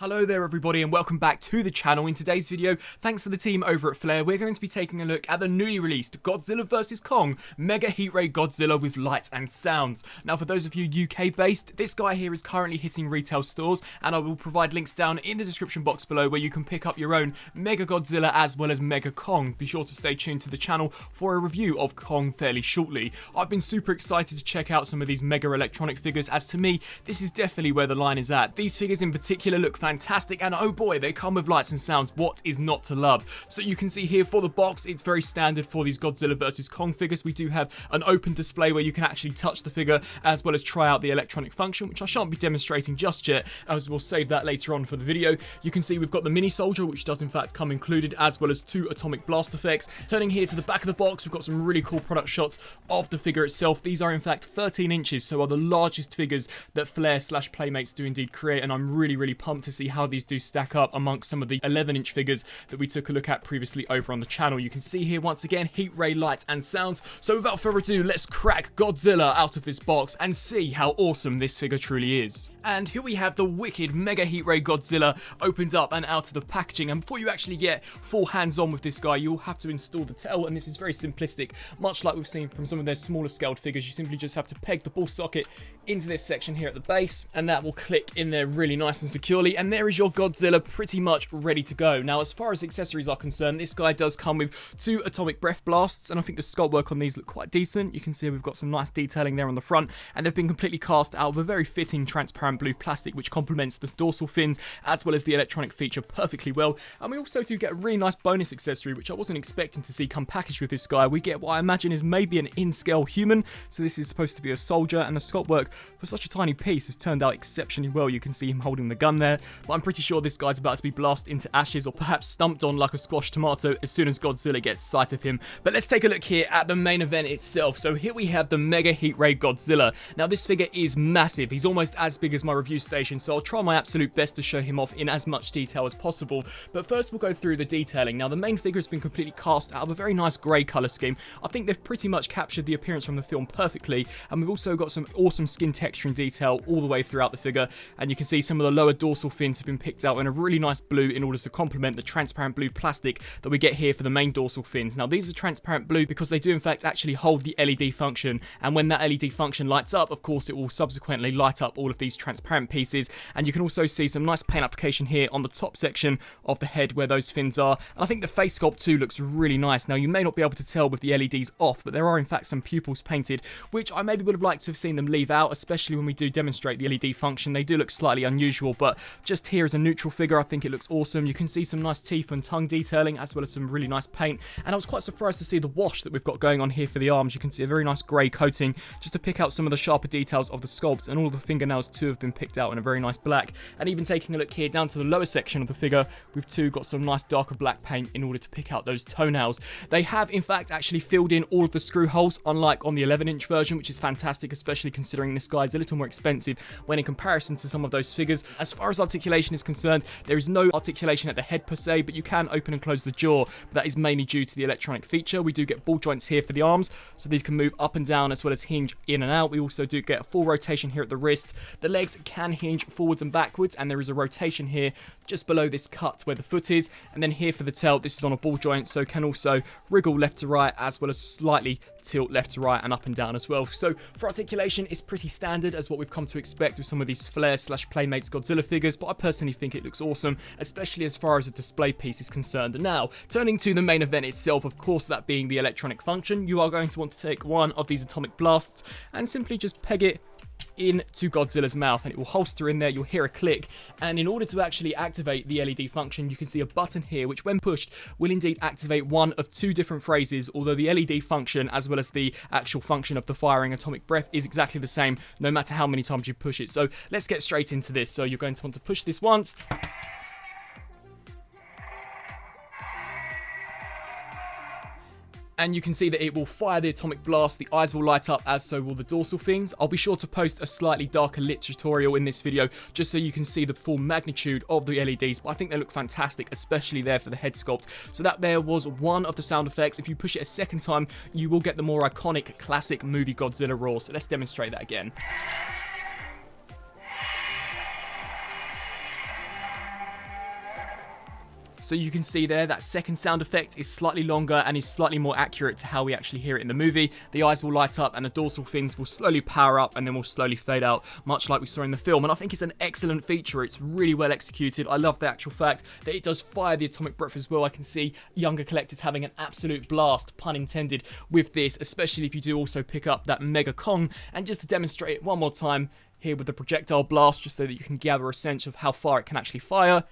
Hello there everybody and welcome back to the channel. In today's video, thanks to the team over at Flare, we're going to be taking a look at the newly released Godzilla vs Kong Mega Heat Ray Godzilla with lights and sounds. Now for those of you UK based, this guy here is currently hitting retail stores and I will provide links down in the description box below where you can pick up your own Mega Godzilla as well as Mega Kong. Be sure to stay tuned to the channel for a review of Kong fairly shortly. I've been super excited to check out some of these Mega electronic figures, as to me, this is definitely where the line is at. These figures in particular look fantastic, and oh boy, they come with lights and sounds. What is not to love? So you can see here for the box, it's very standard for these Godzilla vs Kong figures. We do have an open display where you can actually touch the figure as well as try out the electronic function, which I shan't be demonstrating just yet, as we'll save that later on for the video. You can see we've got the mini soldier, which does in fact come included, as well as 2 atomic blast effects. Turning here to the back of the box, we've got some really cool product shots of the figure itself. These are in fact 13 inches, so are the largest figures that Flare / Playmates do indeed create, and I'm really pumped to see how these do stack up amongst some of the 11-inch figures that we took a look at previously over on the channel. You can see here once again heat ray lights and sounds. So without further ado, let's crack Godzilla out of this box and see how awesome this figure truly is. And here we have the wicked Mega Heat Ray Godzilla opens up and out of the packaging, and before you actually get full hands-on with this guy, you'll have to install the tail, and this is very simplistic, much like we've seen from some of their smaller scaled figures. You simply just have to peg the ball socket into this section here at the base, and that will click in there really nice and securely, and there is your Godzilla pretty much ready to go. Now as far as accessories are concerned, this guy does come with 2 atomic breath blasts, and I think the sculpt work on these look quite decent. You can see we've got some nice detailing there on the front, and they've been completely cast out of a very fitting transparent blue plastic, which complements the dorsal fins as well as the electronic feature perfectly well. And we also do get a really nice bonus accessory, which I wasn't expecting to see come packaged with this guy. We get what I imagine is maybe an in-scale human, so this is supposed to be a soldier, and the sculpt work for such a tiny piece has turned out exceptionally well. You can see him holding the gun there, but I'm pretty sure this guy's about to be blasted into ashes or perhaps stumped on like a squashed tomato as soon as Godzilla gets sight of him. But let's take a look here at the main event itself. So here we have the Mega Heat Ray Godzilla. Now this figure is massive. He's almost as big as my review station, so I'll try my absolute best to show him off in as much detail as possible. But first we'll go through the detailing. Now the main figure has been completely cast out of a very nice grey colour scheme. I think they've pretty much captured the appearance from the film perfectly, and we've also got some awesome skin texture and detail all the way throughout the figure, and you can see some of the lower dorsal fins have been picked out in a really nice blue in order to complement the transparent blue plastic that we get here for the main dorsal fins. Now these are transparent blue because they do in fact actually hold the LED function, and when that LED function lights up, of course it will subsequently light up all of these transparent pieces. And you can also see some nice paint application here on the top section of the head where those fins are, and I think the face sculpt too looks really nice. Now you may not be able to tell with the LEDs off, but there are in fact some pupils painted, which I maybe would have liked to have seen them leave out, especially when we do demonstrate the LED function. They do look slightly unusual, but just here as a neutral figure I think it looks awesome. You can see some nice teeth and tongue detailing as well as some really nice paint, and I was quite surprised to see the wash that we've got going on here for the arms. You can see a very nice grey coating just to pick out some of the sharper details of the sculpt, and all of the fingernails too have been picked out in a very nice black. And even taking a look here down to the lower section of the figure, we've too got some nice darker black paint in order to pick out those toenails. They have in fact actually filled in all of the screw holes, unlike on the 11-inch version, which is fantastic, especially considering this guy is a little more expensive when in comparison to some of those figures. As far as articulation is concerned, there is no articulation at the head per se, but you can open and close the jaw, but that is mainly due to the electronic feature. We do get ball joints here for the arms, so these can move up and down as well as hinge in and out. We also do get a full rotation here at the wrist. The legs can hinge forwards and backwards, and there is a rotation here just below this cut where the foot is. And then here for the tail, this is on a ball joint, so can also wriggle left to right as well as slightly tilt left to right and up and down as well. So for articulation, it's pretty standard as what we've come to expect with some of these Flare / Playmates Godzilla figures, but I personally think it looks awesome, especially as far as a display piece is concerned. And now, turning to the main event itself, of course that being the electronic function, you are going to want to take one of these atomic blasts and simply just peg it into Godzilla's mouth, and it will holster in there. You'll hear a click, and in order to actually activate the LED function, you can see a button here which when pushed will indeed activate one of 2 different phrases, although the LED function as well as the actual function of the firing atomic breath is exactly the same no matter how many times you push it. So let's get straight into this. So you're going to want to push this once, and you can see that it will fire the atomic blast. The eyes will light up, as so will the dorsal fins. I'll be sure to post a slightly darker lit tutorial in this video just so you can see the full magnitude of the LEDs, but I think they look fantastic, especially there for the head sculpt. So that there was one of the sound effects. If you push it a second time, you will get the more iconic classic movie Godzilla roar. So let's demonstrate that again. So you can see there that second sound effect is slightly longer and is slightly more accurate to how we actually hear it in the movie. The eyes will light up and the dorsal fins will slowly power up and then will slowly fade out, much like we saw in the film. And I think it's an excellent feature. It's really well executed. I love the actual fact that it does fire the atomic breath as well. I can see younger collectors having an absolute blast, pun intended, with this, especially if you do also pick up that Mega Kong. And just to demonstrate it one more time here with the Projectile Blast, just so that you can gather a sense of how far it can actually fire.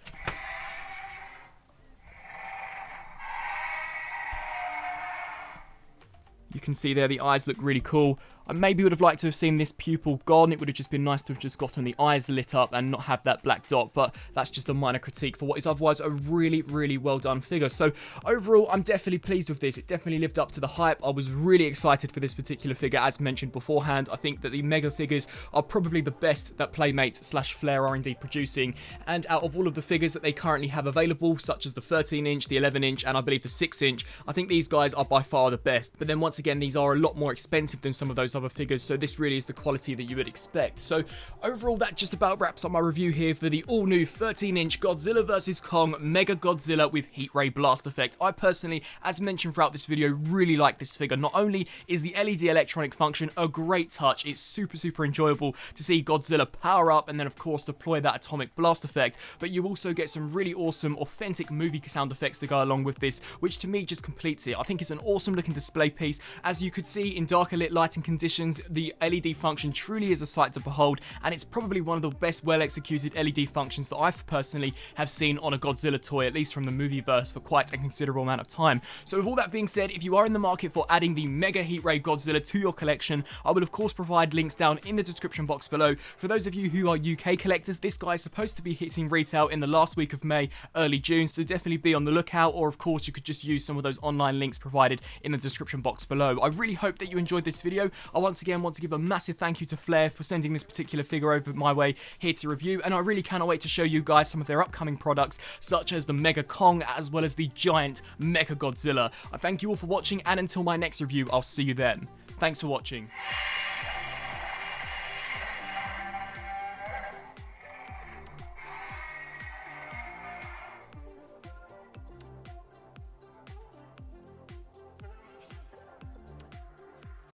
You can see there the eyes look really cool. I maybe would have liked to have seen this pupil gone. It would have just been nice to have just gotten the eyes lit up and not have that black dot, but that's just a minor critique for what is otherwise a really, really well done figure. So overall, I'm definitely pleased with this. It definitely lived up to the hype. I was really excited for this particular figure, as mentioned beforehand. I think that the Mega figures are probably the best that Playmates/Flair are indeed producing, and out of all of the figures that they currently have available, such as the 13-inch, the 11-inch, and I believe the 6-inch, I think these guys are by far the best. But then once again, these are a lot more expensive than some of those other figures, so this really is the quality that you would expect. So overall, that just about wraps up my review here for the all-new 13-inch Godzilla vs. Kong Mega Godzilla with Heat Ray Blast effect. I personally, as mentioned throughout this video, really like this figure. Not only is the LED electronic function a great touch, it's super enjoyable to see Godzilla power up and then of course deploy that atomic blast effect, but you also get some really awesome authentic movie sound effects to go along with this, which to me just completes it. I think it's an awesome looking display piece. As you could see, in darker lit lighting conditions, the LED function truly is a sight to behold, and it's probably one of the best well executed LED functions that I've personally have seen on a Godzilla toy, at least from the movieverse, for quite a considerable amount of time. So with all that being said, if you are in the market for adding the Mega Heat Ray Godzilla to your collection, I will of course provide links down in the description box below. For those of you who are UK collectors, this guy is supposed to be hitting retail in the last week of May, early June, so definitely be on the lookout, or of course you could just use some of those online links provided in the description box below. I really hope that you enjoyed this video. I once again want to give a massive thank you to Flair for sending this particular figure over my way here to review, and I really cannot wait to show you guys some of their upcoming products, such as the Mega Kong as well as the giant Mecha Godzilla. I thank you all for watching, and until my next review, I'll see you then. Thanks for watching.